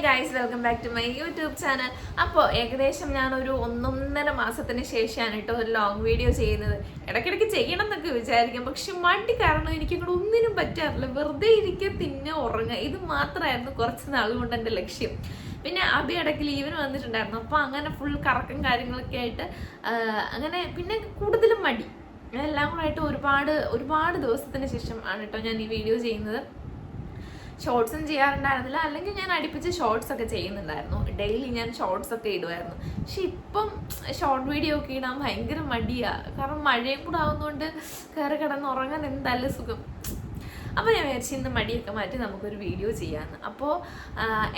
Guys, welcome back to my YouTube channel. അപ്പോൾ ഏകദേശം ഞാനൊരു 1.5 മാസത്തിന് ശേഷമാണ് കേട്ടോ ഒരു ലോങ് വീഡിയോ ചെയ്യുന്നത്. ഇടയ്ക്കിടയ്ക്ക് ചെയ്യണം എന്നൊക്കെ വിചാരിക്കും, പക്ഷെ മടി കാരണം എനിക്കങ്ങോട്ട് ഒന്നിനും പറ്റാറില്ല. വെറുതെ ഇരിക്കുക, തിന്നെ ഉറങ്ങുക, ഇത് മാത്രമായിരുന്നു കുറച്ച് നാൾ കൊണ്ട് എൻ്റെ ലക്ഷ്യം. പിന്നെ അബി ഇടയ്ക്ക് ലീവിന് വന്നിട്ടുണ്ടായിരുന്നു, അപ്പോൾ അങ്ങനെ ഫുൾ കറക്കം കാര്യങ്ങളൊക്കെ ആയിട്ട് അങ്ങനെ പിന്നെ കൂടുതലും മടി എല്ലാം കൂടെ ആയിട്ട് ഒരുപാട് ദിവസത്തിന് ശേഷം ആണ് കേട്ടോ ഞാൻ ഈ വീഡിയോ ചെയ്യുന്നത്. ഷോർട്സും ചെയ്യാറുണ്ടായിരുന്നില്ല, അല്ലെങ്കിൽ ഞാൻ അടുപ്പിച്ച് ഷോർട്സ് ഒക്കെ ചെയ്യുന്നുണ്ടായിരുന്നു. ഡെയിലി ഞാൻ ഷോർട്സ് ഒക്കെ ഇടുമായിരുന്നു. പക്ഷെ ഇപ്പം ഷോർട്ട് വീഡിയോ ഒക്കെ ഇടാൻ ഭയങ്കര മടിയാണ്. കാരണം മഴയും കൂടെ ആവുന്നതുകൊണ്ട് കയറി കിടന്ന് ഉറങ്ങാൻ എന്തായാലും സുഖം. അപ്പോൾ ഞാൻ വിചാരിച്ചു ഇന്ന് മടിയൊക്കെ മാറ്റി നമുക്കൊരു വീഡിയോ ചെയ്യാമെന്ന്. അപ്പോൾ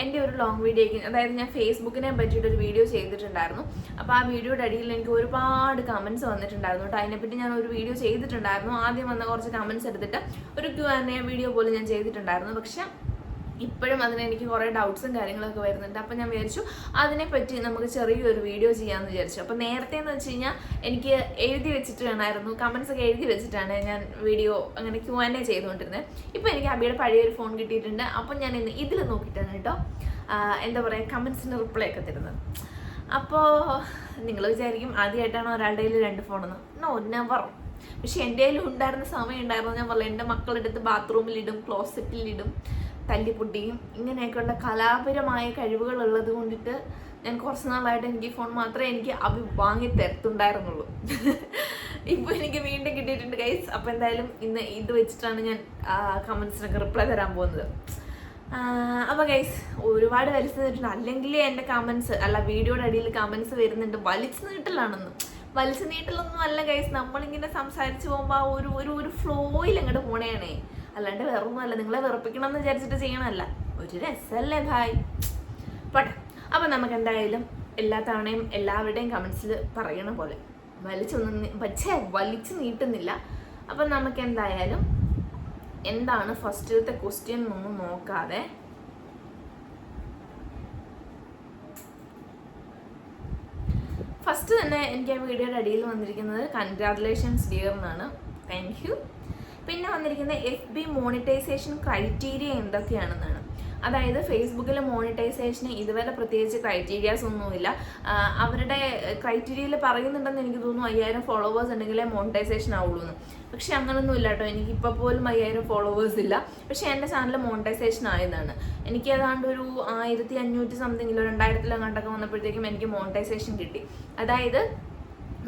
എൻ്റെ ഒരു ലോങ് വീഡിയോയ്ക്ക്, അതായത് ഞാൻ ഫേസ്ബുക്കിനെ പറ്റിയിട്ടൊരു വീഡിയോ ചെയ്തിട്ടുണ്ടായിരുന്നു. അപ്പോൾ ആ വീഡിയോയുടെ അടിയിൽ എനിക്ക് ഒരുപാട് കമൻറ്റ്സ് വന്നിട്ടുണ്ടായിരുന്നു കേട്ടോ. അതിനെപ്പറ്റി ഞാൻ ഒരു വീഡിയോ ചെയ്തിട്ടുണ്ടായിരുന്നു. ആദ്യം വന്ന കുറച്ച് കമൻറ്റ്സ് എടുത്തിട്ട് ഒരു Q&A വീഡിയോ പോലും ഞാൻ ചെയ്തിട്ടുണ്ടായിരുന്നു. പക്ഷെ ഇപ്പോഴും എനിക്ക് കുറേ ഡൗട്ട്സും കാര്യങ്ങളൊക്കെ വരുന്നുണ്ട്. അപ്പോൾ ഞാൻ വിചാരിച്ചു അതിനെപ്പറ്റി നമുക്ക് ചെറിയൊരു വീഡിയോ ചെയ്യാമെന്ന് വിചാരിച്ചു. അപ്പോൾ നേരത്തെ എന്ന് വെച്ച് കഴിഞ്ഞാൽ എനിക്ക് എഴുതി വെച്ചിട്ട് വേണമായിരുന്നു, കമൻസ് ഒക്കെ എഴുതി വെച്ചിട്ടാണ് ഞാൻ വീഡിയോ അങ്ങനെ Q&A ചെയ്തുകൊണ്ടിരുന്നത്. ഇപ്പോൾ എനിക്ക് അബിയുടെ പഴയൊരു ഫോൺ കിട്ടിയിട്ടുണ്ട്. അപ്പോൾ ഞാൻ ഇന്ന് ഇതിൽ നോക്കിയിട്ടാണ് കേട്ടോ എന്താ പറയുക കമൻസിന് റിപ്ലൈ ഒക്കെ തരുന്നത്. അപ്പോൾ നിങ്ങൾ വിചാരിക്കും ആദ്യമായിട്ടാണ് ഒരാളുടെ കയ്യിൽ 2 ഫോണെന്ന്. No, never. പക്ഷെ എൻ്റെ കയ്യിൽ ഉണ്ടായിരുന്ന സമയം ഉണ്ടായിരുന്നു. ഞാൻ പറഞ്ഞില്ല, എൻ്റെ മക്കളെടുത്ത് ബാത്റൂമിലിടും, ക്ലോസറ്റിലിടും, തല്ലിപ്പൊട്ടിയും ഇങ്ങനെയൊക്കെയുള്ള കലാപരമായ കഴിവുകൾ ഉള്ളത് കൊണ്ടിട്ട് ഞാൻ കുറച്ച് നാളായിട്ട് എനിക്ക് ഫോൺ മാത്രമേ എനിക്ക് അബി വാങ്ങി തരത്തുണ്ടായിരുന്നുള്ളൂ. ഇപ്പോൾ എനിക്ക് വീണ്ടും കിട്ടിയിട്ടുണ്ട് ഗൈസ്. അപ്പോൾ എന്തായാലും ഇന്ന് ഇത് വെച്ചിട്ടാണ് ഞാൻ കമൻസിനൊക്കെ റിപ്ലൈ തരാൻ പോകുന്നത്. അപ്പോൾ ഗൈസ് ഒരുപാട് വലിച്ചു നീട്ടിട്ടുണ്ട്. അല്ലെങ്കിൽ എൻ്റെ കമൻസ് അല്ല, വീഡിയോയുടെ അടിയിൽ കമൻസ് വരുന്നുണ്ട് വലിച്ചു നീട്ടലാണെന്ന്. വലിച്ചു നീട്ടലൊന്നും അല്ല ഗൈസ്, നമ്മളിങ്ങനെ സംസാരിച്ച് പോകുമ്പോൾ ആ ഒരു ഫ്ലോയിൽ അങ്ങോട്ട് പോണേണേ, അല്ലാണ്ട് വേറൊന്നും അല്ല. നിങ്ങളെ വെറുപ്പിക്കണം എന്ന് വിചാരിച്ചിട്ട് ചെയ്യണമല്ല, ഒരു രസമല്ലേ ഭായ്. പോട്ടെ. അപ്പം നമുക്ക് എന്തായാലും എല്ലാ തവണയും എല്ലാവരുടെയും കമൻസിൽ പറയണ പോലെ വലിച്ചു നീട്ടുന്നില്ല. അപ്പം നമുക്ക് എന്തായാലും എന്താണ് ഫസ്റ്റത്തെ ക്വസ്റ്റ്യൻ ഒന്നും നോക്കാതെ ഫസ്റ്റ് തന്നെ എനിക്ക് ആ വീഡിയോയുടെ അടിയിൽ വന്നിരിക്കുന്നത് കൺഗ്രാജുലേഷൻസ് ഡിയർ എന്നാണ്. Thank you. പിന്നെ വന്നിരിക്കുന്ന FB മോണിറ്റൈസേഷൻ ക്രൈറ്റീരിയ എന്തൊക്കെയാണെന്നാണ്. അതായത് ഫേസ്ബുക്കിൽ മോണിറ്റൈസേഷന് ഇതുവരെ പ്രത്യേകിച്ച് ക്രൈറ്റീരിയാസ് ഒന്നുമില്ല. അവരുടെ ക്രൈറ്റീരിയയിൽ പറയുന്നുണ്ടെന്ന് എനിക്ക് തോന്നുന്നു 5000 ഫോളോവേഴ്സ് ഉണ്ടെങ്കിലേ മോണിറ്റൈസേഷൻ ആവുള്ളൂ എന്ന്. പക്ഷെ അങ്ങനൊന്നും ഇല്ല കേട്ടോ. എനിക്കിപ്പോൾ പോലും 5000 ഫോളോവേഴ്സ് ഇല്ല. പക്ഷെ എൻ്റെ ചാനൽ മോണിറ്റൈസേഷൻ ആയതാണ്. എനിക്ക് ഏതാണ്ട് ഒരു 1500 സംതിങ്ങിലോ 2000 വന്നപ്പോഴത്തേക്കും എനിക്ക് മോണിറ്റൈസേഷൻ കിട്ടി. അതായത്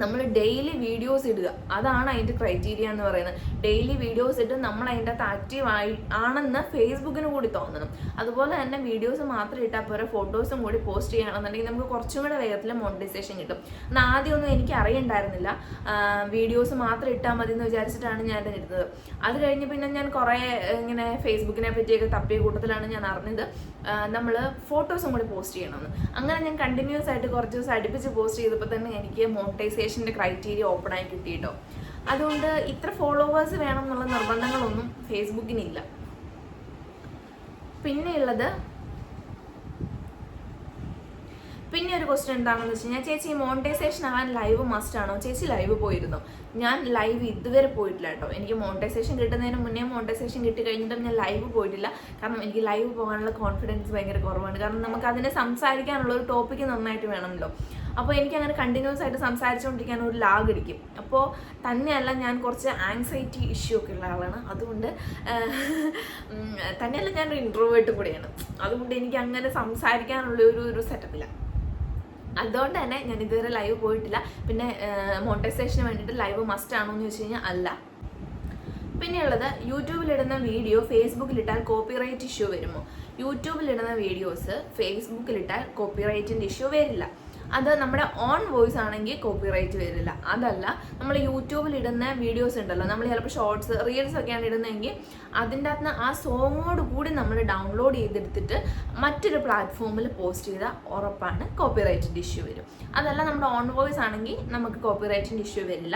നമ്മൾ ഡെയിലി വീഡിയോസ് ഇടുക, അതാണ് അതിൻ്റെ ക്രൈറ്റീരിയ എന്ന് പറയുന്നത്. ഡെയിലി വീഡിയോസ് ഇട്ട് നമ്മൾ അതിൻ്റെ അകത്ത് ആക്റ്റീവ് ആണെന്ന് ഫേസ്ബുക്കിന് കൂടി തോന്നണം. അതുപോലെ തന്നെ വീഡിയോസ് മാത്രം ഇട്ടാൽ പോരെ, ഫോട്ടോസും കൂടി പോസ്റ്റ് ചെയ്യണമെന്നുണ്ടെങ്കിൽ നമുക്ക് കുറച്ചും കൂടെ വേഗത്തിൽ മോണിറ്റൈസേഷൻ കിട്ടും. എന്നാൽ ആദ്യമൊന്നും എനിക്ക് അറിയണ്ടായിരുന്നില്ല, വീഡിയോസ് മാത്രം ഇട്ടാൽ മതി എന്ന് വിചാരിച്ചിട്ടാണ് ഞാൻ ഇടുന്നത്. അത് കഴിഞ്ഞ് പിന്നെ ഞാൻ കുറേ ഇങ്ങനെ ഫേസ്ബുക്കിനെ പറ്റിയൊക്കെ തപ്പിയ കൂട്ടത്തിലാണ് ഞാൻ അറിഞ്ഞത് നമ്മൾ ഫോട്ടോസും കൂടി പോസ്റ്റ് ചെയ്യണമെന്ന്. അങ്ങനെ ഞാൻ കണ്ടിന്യൂസ് ആയിട്ട് കുറച്ച് ദിവസം അടുപ്പിച്ച് പോസ്റ്റ് ചെയ്തപ്പോൾ തന്നെ എനിക്ക് മോണിറ്റൈസേഷൻ്റെ ക്രൈറ്റീരിയ ഓപ്പൺ ആയി കിട്ടിയിട്ടോ. അതുകൊണ്ട് ഇത്ര ഫോളോവേഴ്സ് വേണം എന്നുള്ള നിർബന്ധങ്ങളൊന്നും ഫേസ്ബുക്കിനില്ല. പിന്നെ ഒരു ക്വസ്റ്റ്യൻ എന്താണെന്ന് വെച്ച് കഴിഞ്ഞാൽ, ചേച്ചി മോണിറ്റൈസേഷൻ ആവാൻ ലൈവ് മസ്റ്റ് ആണോ? ചേച്ചി ലൈവ് പോയിരുന്നു? ഞാൻ ലൈവ് ഇതുവരെ പോയിട്ടില്ല കേട്ടോ. എനിക്ക് മോണിറ്റൈസേഷൻ കിട്ടുന്നതിന് മുന്നേ മോണിറ്റൈസേഷൻ കിട്ടി കഴിഞ്ഞിട്ടും ഞാൻ ലൈവ് പോയിട്ടില്ല. കാരണം എനിക്ക് ലൈവ് പോകാനുള്ള കോൺഫിഡൻസ് ഭയങ്കര കുറവാണ്. കാരണം നമുക്ക് അതിനെ സംസാരിക്കാനുള്ള ഒരു ടോപ്പിക്ക് നന്നായിട്ട് വേണമല്ലോ. അപ്പോൾ എനിക്കങ്ങനെ കണ്ടിന്യൂസ് ആയിട്ട് സംസാരിച്ചുകൊണ്ടിരിക്കാൻ ഒരു ലാഗ് അടിക്കും. അപ്പോൾ തന്നെയല്ല, ഞാൻ കുറച്ച് ആങ്സൈറ്റി ഇഷ്യൂ ഒക്കെ ഉള്ള ആളാണ്. അതുകൊണ്ട് തന്നെയല്ല, ഞാനൊരു ഇൻട്രോവേർട്ട് കൂടെയാണ്. അതുകൊണ്ട് എനിക്ക് അങ്ങനെ സംസാരിക്കാനുള്ള ഒരു സെറ്റപ്പില്ല. അതുകൊണ്ട് തന്നെ ഞാൻ ഇതുവരെ ലൈവ് പോയിട്ടില്ല. പിന്നെ മോണിറ്റൈസേഷന് വേണ്ടിയിട്ട് ലൈവ് മസ്റ്റ് ആണോ എന്ന് ചോദിച്ചു കഴിഞ്ഞാൽ അല്ല. പിന്നെയുള്ളത്, യൂട്യൂബിലിടുന്ന വീഡിയോ ഫേസ്ബുക്കിലിട്ടാൽ കോപ്പിറൈറ്റ് ഇഷ്യൂ വരുമോ? യൂട്യൂബിലിടുന്ന വീഡിയോസ് ഫേസ്ബുക്കിലിട്ടാൽ കോപ്പിറൈറ്റിൻ്റെ ഇഷ്യൂ വരില്ല. അത് നമ്മുടെ ഓൺ വോയിസ് ആണെങ്കിൽ കോപ്പിറൈറ്റ് വരില്ല. അതല്ല, നമ്മൾ യൂട്യൂബിലിടുന്ന വീഡിയോസ് ഉണ്ടല്ലോ, നമ്മൾ ചിലപ്പോൾ ഷോർട്സ് റീൽസ് ഒക്കെയാണ് ഇടുന്നതെങ്കിൽ അതിൻ്റെ അകത്ത് ആ സോങ്ങോട് കൂടി നമ്മൾ ഡൗൺലോഡ് ചെയ്തെടുത്തിട്ട് മറ്റൊരു പ്ലാറ്റ്ഫോമിൽ പോസ്റ്റ് ചെയ്താൽ ഉറപ്പാണ് കോപ്പിറൈറ്റിൻ്റെ ഇഷ്യൂ വരും. അതല്ല, നമ്മുടെ ഓൺ വോയിസ് ആണെങ്കിൽ നമുക്ക് കോപ്പിറൈറ്റിൻ്റെ ഇഷ്യൂ വരില്ല.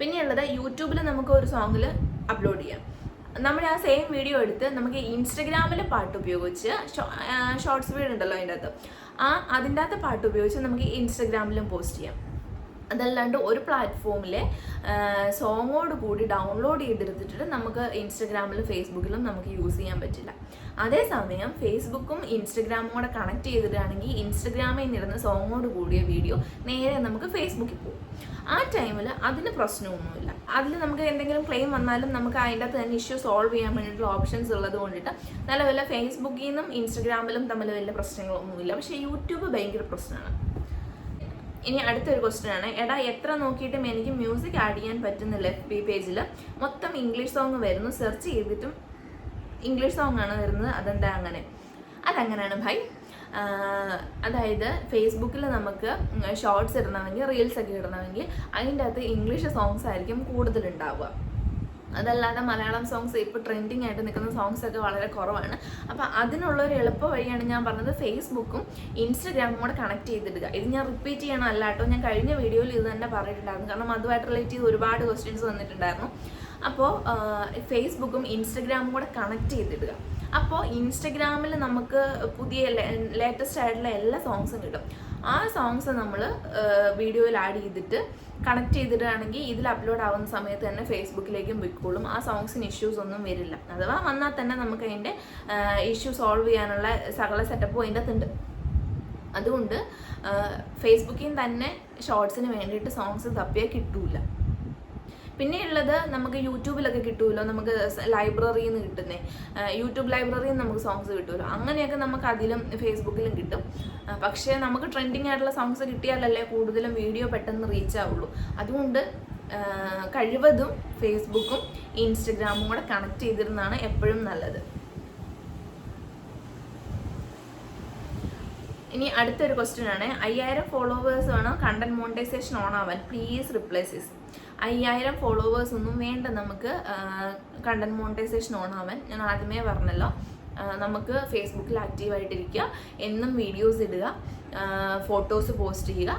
പിന്നെയുള്ളത്, യൂട്യൂബിൽ നമുക്ക് ഒരു സോങ്ങിൽ അപ്ലോഡ് ചെയ്യാം. നമ്മുടെ ആ സെയിം വീഡിയോ എടുത്ത് നമുക്ക് ഇൻസ്റ്റഗ്രാമിൽ പാട്ട് ഉപയോഗിച്ച് ഷോർട്സ് വീഡിയോ ഉണ്ടല്ലോ അതിൻ്റെ അകത്ത്, അതിൻ്റെ അകത്ത് പാട്ട് ഉപയോഗിച്ച് നമുക്ക് ഇൻസ്റ്റഗ്രാമിലും പോസ്റ്റ് ചെയ്യാം. അതല്ലാണ്ട് ഒരു പ്ലാറ്റ്ഫോമിലെ സോങ്ങോട് കൂടി ഡൗൺലോഡ് ചെയ്തെടുത്തിട്ട് നമുക്ക് ഇൻസ്റ്റഗ്രാമിലും ഫേസ്ബുക്കിലും നമുക്ക് യൂസ് ചെയ്യാൻ പറ്റില്ല. അതേസമയം ഫേസ്ബുക്കും ഇൻസ്റ്റഗ്രാമും കൂടെ കണക്ട് ചെയ്തിട്ടാണെങ്കിൽ ഇൻസ്റ്റഗ്രാമിൽ നിന്നിരുന്ന സോങ്ങോട് കൂടിയ വീഡിയോ നേരെ നമുക്ക് ഫേസ്ബുക്കിൽ പോകും. ആ ടൈമിൽ അതിന് പ്രശ്നമൊന്നുമില്ല. അതിൽ നമുക്ക് എന്തെങ്കിലും ക്ലെയിം വന്നാലും നമുക്ക് അതിൻ്റെ അകത്ത് തന്നെ ഇഷ്യൂ സോൾവ് ചെയ്യാൻ വേണ്ടിയിട്ടുള്ള ഓപ്ഷൻസ് ഉള്ളത് കൊണ്ടിട്ട് നല്ല വല്ല ഫേസ്ബുക്കിൽ നിന്നും ഇൻസ്റ്റഗ്രാമിലും തമ്മിൽ വലിയ പ്രശ്നങ്ങളൊന്നുമില്ല. പക്ഷേ യൂട്യൂബ് ഭയങ്കര പ്രശ്നമാണ്. ഇനി അടുത്തൊരു ക്വസ്റ്റ്യൻ ആണ്, എടാ എത്ര നോക്കിയിട്ടും എനിക്ക് മ്യൂസിക് ആഡ് ചെയ്യാൻ പറ്റുന്നില്ല. FB പേജിൽ മൊത്തം ഇംഗ്ലീഷ് സോങ് വരുന്നു, സെർച്ച് ചെയ്തിട്ടും ഇംഗ്ലീഷ് സോങ് ആണ് വരുന്നത്, അതെന്താ അങ്ങനെ? അതങ്ങനെയാണ് ഭൈ. അതായത് ഫേസ്ബുക്കിൽ നമുക്ക് ഷോർട്സ് ഇടണമെങ്കിൽ റീൽസ് ഒക്കെ ഇടണമെങ്കിൽ അതിൻ്റെ അകത്ത് ഇംഗ്ലീഷ് സോങ്സ് ആയിരിക്കും കൂടുതലുണ്ടാവുക. അതല്ലാതെ മലയാളം സോങ്സ് ഇപ്പോൾ ട്രെൻഡിങ് ആയിട്ട് നിൽക്കുന്ന സോങ്സ് ഒക്കെ വളരെ കുറവാണ്. അപ്പോൾ അതിനുള്ളൊരു എളുപ്പ വഴിയാണ് ഞാൻ പറഞ്ഞത് ഫേസ്ബുക്കും ഇൻസ്റ്റഗ്രാമും കൂടെ കണക്ട് ചെയ്തിടുക. ഇത് ഞാൻ റിപ്പീറ്റ് ചെയ്യണം അല്ല കേട്ടോ, ഞാൻ കഴിഞ്ഞ വീഡിയോയിൽ ഇത് തന്നെ പറഞ്ഞിട്ടുണ്ടായിരുന്നു. കാരണം അതുമായിട്ട് റിലേറ്റ് ചെയ്ത് ഒരുപാട് ക്വസ്റ്റ്യൻസ് വന്നിട്ടുണ്ടായിരുന്നു. അപ്പോൾ ഫേസ്ബുക്കും ഇൻസ്റ്റഗ്രാമും കൂടെ കണക്ട് ചെയ്തിടുക. അപ്പോൾ ഇൻസ്റ്റഗ്രാമിൽ നമുക്ക് പുതിയ ലേറ്റസ്റ്റ് ആയിട്ടുള്ള എല്ലാ സോങ്സും കിട്ടും. ആ സോങ്സ് നമ്മൾ വീഡിയോയിൽ ആഡ് ചെയ്തിട്ട് കണക്ട് ചെയ്തിട്ടാണെങ്കിൽ ഇതിൽ അപ്ലോഡ് ആവുന്ന സമയത്ത് തന്നെ ഫേസ്ബുക്കിലേക്കും വിൽക്കോളും. ആ സോങ്സിന് ഇഷ്യൂസ് ഒന്നും വരില്ല. അഥവാ വന്നാൽ തന്നെ നമുക്ക് അതിൻ്റെ ഇഷ്യൂ സോൾവ് ചെയ്യാനുള്ള സകല സെറ്റപ്പും അതിൻ്റെ അകത്തുണ്ട്. അതുകൊണ്ട് ഫേസ്ബുക്കിൽ തന്നെ ഷോർട്സിന് വേണ്ടിയിട്ട് സോങ്സ് തപ്പിയാൽ കിട്ടൂല. പിന്നെയുള്ളത് നമുക്ക് യൂട്യൂബിലൊക്കെ കിട്ടുമല്ലോ, നമുക്ക് ലൈബ്രറിയിൽ നിന്ന് കിട്ടുന്നേ, യൂട്യൂബ് ലൈബ്രറിയിൽ നിന്ന് നമുക്ക് സോങ്സ് കിട്ടുമല്ലോ. അങ്ങനെയൊക്കെ നമുക്ക് അതിലും ഫേസ്ബുക്കിലും കിട്ടും. പക്ഷേ നമുക്ക് ട്രെൻഡിങ് ആയിട്ടുള്ള സോങ്സ് കിട്ടിയാലല്ലേ കൂടുതലും വീഡിയോ പെട്ടെന്ന് റീച്ച് ആവുള്ളൂ. അതുകൊണ്ട് കഴിവതും ഫേസ്ബുക്കും ഇൻസ്റ്റഗ്രാമും കൂടെ കണക്ട് ചെയ്തിരുന്നതാണ് എപ്പോഴും നല്ലത്. ഇനി അടുത്തൊരു ക്വസ്റ്റ്യൻ ആണ്, 5000 ഫോളോവേഴ്സ് വേണം കണ്ടന്റ് മോണിറ്റൈസേഷൻ ഓൺ ആവാൻ, പ്ലീസ് റിപ്ലൈ സിസ്. 5000 ഫോളോവേഴ്സ് ഒന്നും വേണ്ട നമുക്ക് കണ്ടന്റ് മോണിറ്റൈസേഷൻ ഓൺ ആവാൻ. ഞാൻ ആദ്യമേ പറഞ്ഞല്ലോ, നമുക്ക് ഫേസ്ബുക്കിൽ ആക്റ്റീവായിട്ടിരിക്കുക, എന്നും വീഡിയോസ് ഇടുക, ഫോട്ടോസ് പോസ്റ്റ് ചെയ്യുക,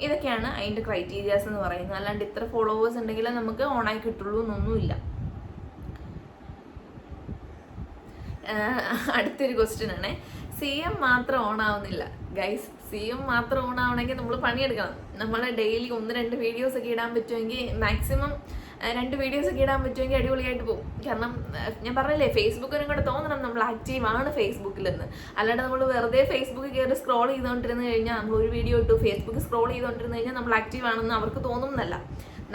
ഇതൊക്കെയാണ് അതിൻ്റെ ക്രൈറ്റീരിയാസ് എന്ന് പറയുന്നത്. അല്ലാണ്ട് ഇത്ര ഫോളോവേഴ്സ് ഉണ്ടെങ്കിൽ നമുക്ക് ഓണായി കിട്ടുള്ളൂ എന്നൊന്നുമില്ല. അടുത്തൊരു ക്വസ്റ്റ്യൻ ആണ്, CM മാത്രം ഓൺ ആവുന്നില്ല. ഗൈസ്, CM മാത്രം ഓൺ ആവണമെങ്കിൽ നമ്മൾ പണിയെടുക്കണം. നമ്മൾ ഡെയിലി 1-2 വീഡിയോസ് ഒക്കെ ഇടാൻ പറ്റുമെങ്കിൽ, മാക്സിമം 2 വീഡിയോസ് ഒക്കെ ഇടാൻ പറ്റുമെങ്കിൽ അടിപൊളിയായിട്ട് പോകും. കാരണം ഞാൻ പറഞ്ഞില്ലേ, ഫേസ്ബുക്കിനും കൂടെ തോന്നണം നമ്മൾ ആക്റ്റീവ് ആണ് ഫേസ്ബുക്കിലെന്ന്. അല്ലാണ്ട് നമ്മൾ വെറുതെ ഫേസ്ബുക്കിൽ കയറി സ്ക്രോൾ ചെയ്തുകൊണ്ടിരുന്ന് കഴിഞ്ഞാൽ, നമ്മൾ ഒരു വീഡിയോ ഇട്ടു ഫേസ്ബുക്ക് സ്ക്രോൾ ചെയ്തുകൊണ്ടിരുന്ന് കഴിഞ്ഞാൽ നമ്മൾ ആക്റ്റീവ് ആണെന്ന് അവർക്ക് തോന്നുന്നല്ല.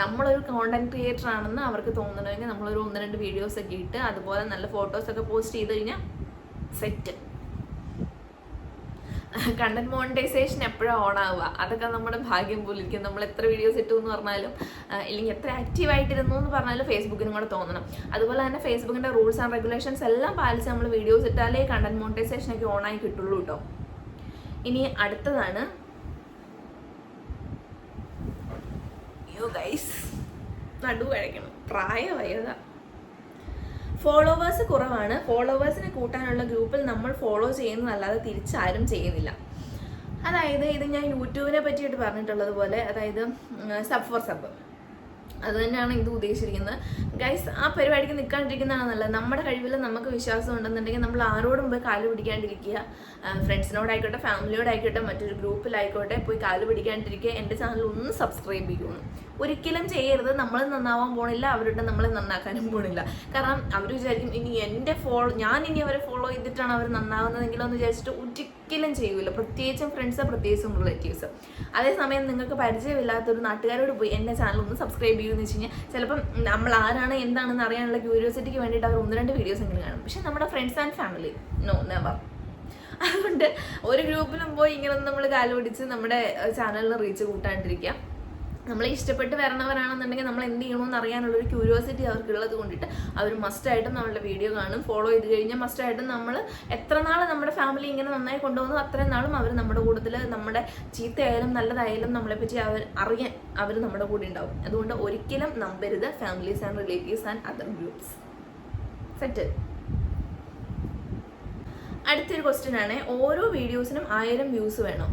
നമ്മളൊരു കോണ്ടന്റ് ക്രിയേറ്റർ ആണെന്ന് അവർക്ക് തോന്നണമെങ്കിൽ നമ്മളൊരു 1-2 വീഡിയോസ് ഒക്കെ ഇട്ട് അതുപോലെ നല്ല ഫോട്ടോസൊക്കെ പോസ്റ്റ് ചെയ്ത് കഴിഞ്ഞാൽ സെറ്റ്. കണ്ടന്റ് മോണിറ്റൈസേഷൻ എപ്പോഴാണ് ഓൺ ആവുക അതൊക്കെ നമ്മുടെ ഭാഗ്യം പോലിരിക്കും. നമ്മൾ എത്ര വീഡിയോസ് ഇട്ടു എന്ന് പറഞ്ഞാലും ഇല്ലെങ്കിൽ എത്ര ആക്റ്റീവായിട്ടിരുന്നു എന്ന് പറഞ്ഞാലും ഫേസ്ബുക്കിനും കൂടെ തോന്നണം. അതുപോലെ തന്നെ ഫേസ്ബുക്കിൻ്റെ റൂൾസ് ആൻഡ് റെഗുലേഷൻസ് എല്ലാം പാലിച്ച് നമ്മൾ വീഡിയോസ് ഇട്ടാലേ കണ്ടന്റ് മോണിറ്റൈസേഷനൊക്കെ ഓണായി കിട്ടുള്ളൂ കേട്ടോ. ഇനി അടുത്തതാണ്, അയ്യോ ഗൈസ് നടുവഴക്കണം, പ്രായമായതാ. ഫോളോവേഴ്സ് കുറവാണ്, ഫോളോവേഴ്സിനെ കൂട്ടാനുള്ള ഗ്രൂപ്പിൽ നമ്മൾ ഫോളോ ചെയ്യുന്നതല്ലാതെ തിരിച്ചാരും ചെയ്യുന്നില്ല. അതായത് ഇത് ഞാൻ യൂട്യൂബിനെ പറ്റിയിട്ട് പറഞ്ഞിട്ടുള്ളത് പോലെ, അതായത് സബ് ഫോർ സബ്, അത് തന്നെയാണ് ഇത് ഉദ്ദേശിച്ചിരിക്കുന്നത്. ഗൈസ്, ആ പരിപാടിക്ക് നിൽക്കാണ്ടിരിക്കുന്നതാണ് നല്ലത്. നമ്മുടെ കഴിവിൽ നമുക്ക് വിശ്വാസം ഉണ്ടെന്നുണ്ടെങ്കിൽ നമ്മൾ ആരോടും പോയി കാല് പിടിക്കാണ്ടിരിക്കുക. ഫ്രണ്ട്സിനോടായിക്കോട്ടെ, ഫാമിലിയോടായിക്കോട്ടെ, മറ്റൊരു ഗ്രൂപ്പിലായിക്കോട്ടെ പോയി കാല് പിടിക്കാണ്ടിരിക്കുക. എൻ്റെ ചാനൽ ഒന്ന് സബ്സ്ക്രൈബ് ചെയ്യുന്നു. ഒരിക്കലും ചെയ്യരുത്. നമ്മൾ നന്നാവാൻ പോണില്ല, അവരുടെ നമ്മളെ നന്നാക്കാനും പോണില്ല. കാരണം അവർ വിചാരിക്കും ഇനി ഞാൻ ഇനി അവരെ ഫോളോ ചെയ്തിട്ടാണ് അവർ നന്നാവുന്നതെങ്കിലോ എന്ന് വിചാരിച്ചിട്ട് ഒരിക്കലും ചെയ്യൂല. പ്രത്യേകിച്ചും ഫ്രണ്ട്സ്, പ്രത്യേകിച്ചും റിലേറ്റീവ്സ്. അതേസമയം നിങ്ങൾക്ക് പരിചയമില്ലാത്തൊരു നാട്ടുകാരോട് പോയി എൻ്റെ ചാനൽ ഒന്ന് സബ്സ്ക്രൈബ് ചെയ്യുമെന്ന് വെച്ച് കഴിഞ്ഞാൽ ചിലപ്പം നമ്മൾ ആരാണ് എന്താണെന്ന് അറിയാനുള്ള ക്യൂരിയോസിറ്റിക്ക് വേണ്ടിയിട്ട് അവർ 1-2 വീഡിയോസ് എങ്കിലും കാണും. പക്ഷെ നമ്മുടെ friends and family no, never. അതുകൊണ്ട് ഒരു ഗ്രൂപ്പിലും പോയി ഇങ്ങനെ നമ്മൾ കാല് പിടിച്ച് നമ്മുടെ ചാനലിന് റീച്ച് കൂട്ടാണ്ടിരിക്കുക. നമ്മളെ ഇഷ്ടപ്പെട്ട് വരണവരാണെന്നുണ്ടെങ്കിൽ നമ്മൾ എന്ത് ചെയ്യണമെന്ന് അറിയാനുള്ളൊരു ക്യൂരിയോസിറ്റി അവർക്കുള്ളത് കൊണ്ടിട്ട് അവർ മസ്റ്റായിട്ടും നമ്മളുടെ വീഡിയോ കാണും. ഫോളോ ചെയ്ത് കഴിഞ്ഞാൽ മസ്റ്റായിട്ടും നമ്മൾ എത്ര നാൾ നമ്മുടെ ഫാമിലി ഇങ്ങനെ നന്നായി കൊണ്ടുപോകുന്നു അത്രയും നാളും അവർ നമ്മുടെ കൂട്ടത്തിൽ, നമ്മുടെ ചീത്തയായാലും നല്ലതായാലും നമ്മളെപ്പറ്റി അറിയാൻ അവർ നമ്മുടെ കൂടെ ഉണ്ടാവും. അതുകൊണ്ട് ഒരിക്കലും നമ്പരുത് families and relatives and other groups. Set. അടുത്തൊരു ക്വസ്റ്റ്യൻ ആണ്, ഓരോ വീഡിയോസിനും 1000 വ്യൂസ് വേണം.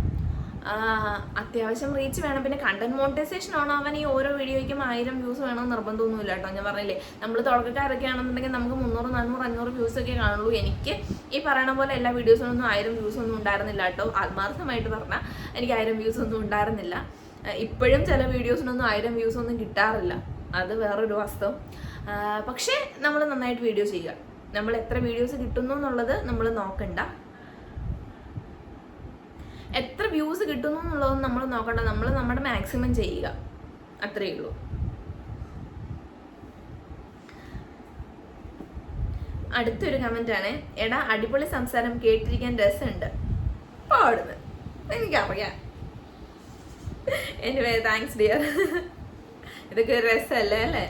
അത്യാവശ്യം റീച്ച് വേണം. പിന്നെ കണ്ടന്റ് മോണിറ്റൈസേഷൻ ഓൺ ആവാൻ ഈ ഓരോ വീഡിയോയ്ക്കും 1000 വ്യൂസ് വേണമെന്ന് നിർബന്ധമൊന്നുമില്ല കേട്ടോ. ഞാൻ പറഞ്ഞില്ലേ, നമ്മൾ തുടക്കക്കാരൊക്കെ ആണെന്നുണ്ടെങ്കിൽ നമുക്ക് 300, 400, 500 വ്യൂസ് ഒക്കെ കാണുള്ളൂ. എനിക്ക് ഈ പറയണ പോലെ എല്ലാ വീഡിയോസിനൊന്നും 1000 വ്യൂസ് ഒന്നും ഉണ്ടായിരുന്നില്ല കേട്ടോ. ആത്മാർത്ഥമായിട്ട് പറഞ്ഞാൽ എനിക്ക് 1000 വ്യൂസ് ഒന്നും ഉണ്ടായിരുന്നില്ല. ഇപ്പോഴും ചില വീഡിയോസിനൊന്നും 1000 വ്യൂസ് ഒന്നും കിട്ടാറില്ല, അത് വേറൊരു വാസ്തവം. പക്ഷേ നമ്മൾ നന്നായിട്ട് വീഡിയോ ചെയ്യുക. നമ്മൾ എത്ര വീഡിയോസ് കിട്ടുന്നു എന്നുള്ളത് നമ്മൾ നോക്കണ്ട, എത്ര വ്യൂസ് കിട്ടുന്നു എന്നുള്ളതൊന്നും നമ്മൾ നോക്കണ്ട, നമ്മൾ നമ്മുടെ മാക്സിമം ചെയ്യുക, അത്രയേ ഉള്ളൂ. അടുത്തൊരു കമന്റ് ആണ്, എടാ അടിപൊളി സംസാരം, കേട്ടിരിക്കാൻ രസമുണ്ട് പാടുന്നത്. എനിക്കറിയാം. Anyway thanks dear. ഇതൊക്കെ രസമല്ലേ അല്ലേ?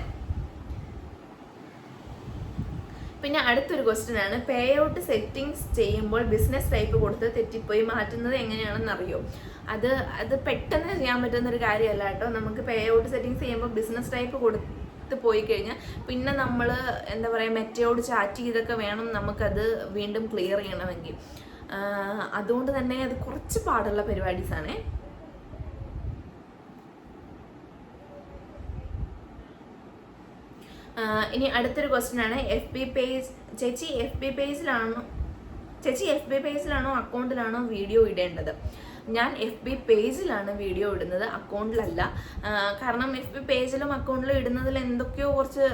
പിന്നെ അടുത്തൊരു ക്വസ്റ്റ്യൻ ആണ്, പേ ഔട്ട് സെറ്റിങ്സ് ചെയ്യുമ്പോൾ ബിസിനസ് ടൈപ്പ് കൊടുത്ത് തെറ്റിപ്പോയി മാറ്റുന്നത് എങ്ങനെയാണെന്ന് അറിയോ? അത് പെട്ടെന്ന് ചെയ്യാൻ പറ്റുന്നൊരു കാര്യമല്ല കേട്ടോ. നമുക്ക് പേ ഔട്ട് സെറ്റിങ്സ് ചെയ്യുമ്പോൾ ബിസിനസ് ടൈപ്പ് കൊടുത്ത് പോയി കഴിഞ്ഞാൽ പിന്നെ നമ്മൾ എന്താ പറയുക, മെറ്റയോട് ചാറ്റ് ചെയ്തൊക്കെ വേണം നമുക്കത് വീണ്ടും ക്ലിയർ ചെയ്യണമെങ്കിൽ. അതുകൊണ്ട് തന്നെ അത് കുറച്ച് പാടുള്ള പരിപാടീസാണേ. ഇനി അടുത്തൊരു ക്വസ്റ്റ്യൻ ആണ്, FB പേജ് ചേച്ചി FB പേജിലാണോ അക്കൗണ്ടിലാണോ വീഡിയോ ഇടേണ്ടത്? ഞാൻ FB പേജിലാണ് വീഡിയോ ഇടുന്നത്, അക്കൗണ്ടിലല്ല. കാരണം FB പേജിലും അക്കൗണ്ടിലും ഇടുന്നതിൽ എന്തൊക്കെയോ കുറച്ച്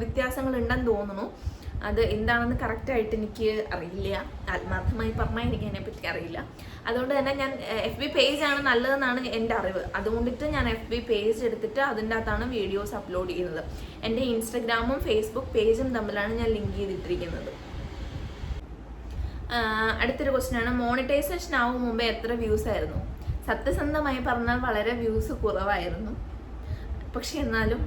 വ്യത്യാസങ്ങൾ ഉണ്ടെന്ന് തോന്നുന്നു. അത് എന്താണെന്ന് കറക്റ്റായിട്ട് എനിക്ക് അറിയില്ല, ആത്മാർത്ഥമായി പറഞ്ഞാൽ എനിക്ക് അതിനെപ്പറ്റി അറിയില്ല. അതുകൊണ്ട് തന്നെ ഞാൻ FB പേജാണ് നല്ലതെന്നാണ് എൻ്റെ അറിവ്. അതുകൊണ്ടിട്ട് ഞാൻ FB പേജ് എടുത്തിട്ട് അതിൻ്റെ അകത്താണ് വീഡിയോസ് അപ്ലോഡ് ചെയ്യുന്നത്. എൻ്റെ ഇൻസ്റ്റഗ്രാമും ഫേസ്ബുക്ക് പേജും തമ്മിലാണ് ഞാൻ ലിങ്ക് ചെയ്തിട്ടിരിക്കുന്നത്. അടുത്തൊരു ക്വസ്റ്റ്യൻ ആണ്, മോണിറ്റൈസേഷൻ ആവും മുമ്പേ എത്ര വ്യൂസ് ആയിരുന്നു? സത്യസന്ധമായി പറഞ്ഞാൽ വളരെ വ്യൂസ് കുറവായിരുന്നു. പക്ഷെ എന്നാലും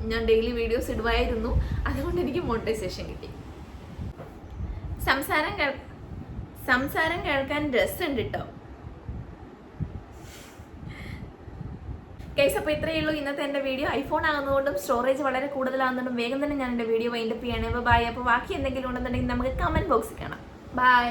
ഞാൻ ഡെയിലി വീഡിയോസ് ഇടുമായിരുന്നു, അതുകൊണ്ട് എനിക്ക് മോണിറ്റൈസേഷൻ കിട്ടി. സംസാരം കേൾക്കാൻ രസമുണ്ട് കേട്ടോ ഗൈസ്. അപ്പോൾ ഇത്രയേ ഉള്ളൂ ഇന്നത്തെ എൻ്റെ വീഡിയോ. ഐഫോൺ ആകുന്നതുകൊണ്ടും സ്റ്റോറേജ് വളരെ കൂടുതലാകുന്നതുകൊണ്ടും വേഗം തന്നെ ഞാൻ എൻ്റെ വീഡിയോ വൈൻഡപ്പ് ചെയ്യണേ. ബൈ. അപ്പോൾ ബാക്കി എന്തെങ്കിലും ഉണ്ടെന്നുണ്ടെങ്കിൽ നമുക്ക് കമൻറ്റ് ബോക്സിൽ കാണാം. ബൈ.